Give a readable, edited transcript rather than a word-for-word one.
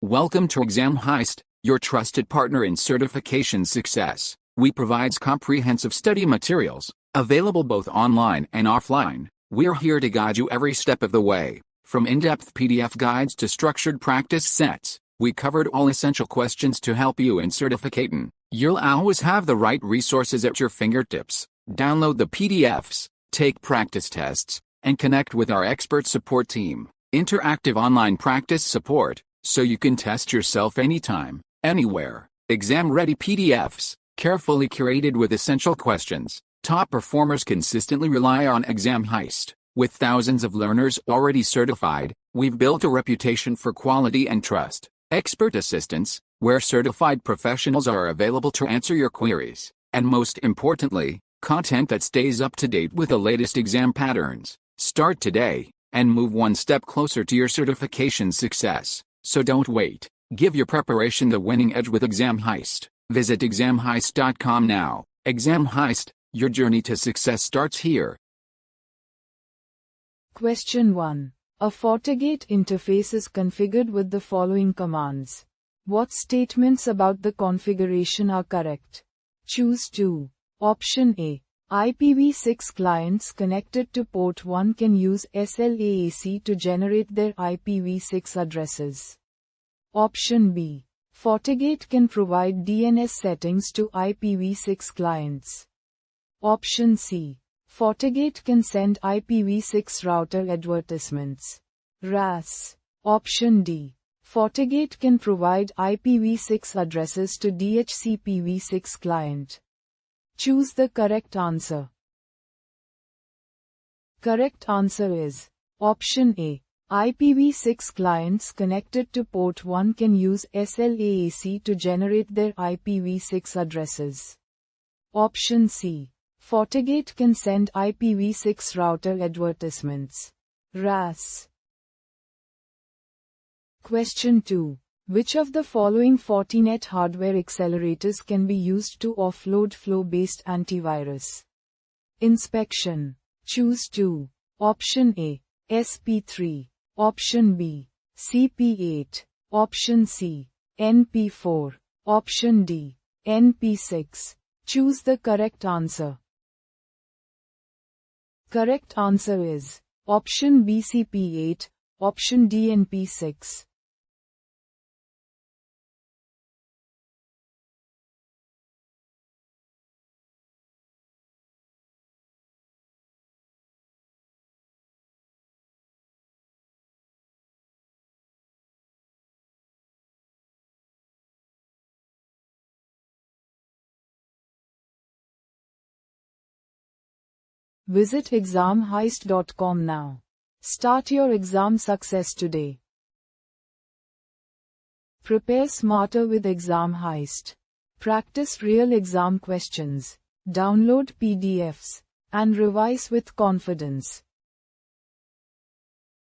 Welcome to Exam Heist, your trusted partner in certification success. We provide comprehensive study materials, available both online and offline. We're here to guide you every step of the way. From in-depth PDF guides to structured practice sets, we covered all essential questions to help you in certificating. You'll always have the right resources at your fingertips. Download the PDFs, take practice tests, and connect with our expert support team. Interactive online practice support, so you can test yourself anytime, anywhere. Exam-ready PDFs, carefully curated with essential questions. Top performers consistently rely on Exam Heist. With thousands of learners already certified, we've built a reputation for quality and trust. Expert assistance, where certified professionals are available to answer your queries. And most importantly, content that stays up to date with the latest exam patterns. Start today, and move one step closer to your certification success. So don't wait. Give your preparation the winning edge with Exam Heist. Visit examheist.com now. Exam Heist, your journey to success starts here. Question 1. A FortiGate interface is configured with the following commands. What statements about the configuration are correct? Choose 2. Option A. IPv6 clients connected to port 1 can use SLAAC to generate their IPv6 addresses. Option B. FortiGate can provide DNS settings to IPv6 clients. Option C. FortiGate can send IPv6 router advertisements. RAS. Option D. FortiGate can provide IPv6 addresses to DHCPv6 client. Choose the correct answer. Correct answer is Option A. IPv6 clients connected to port 1 can use SLAAC to generate their IPv6 addresses. Option C. FortiGate can send IPv6 router advertisements. RAS. Question 2. Which of the following Fortinet hardware accelerators can be used to offload flow-based antivirus? Inspection. Choose 2. Option A. SP3. Option B. CP8. Option C. NP4. Option D. NP6. Choose the correct answer. Correct answer is Option B CP8, Option D NP6. Visit examheist.com now. Start your exam success today. Prepare smarter with Exam Heist. Practice real exam questions. Download PDFs. And revise with confidence.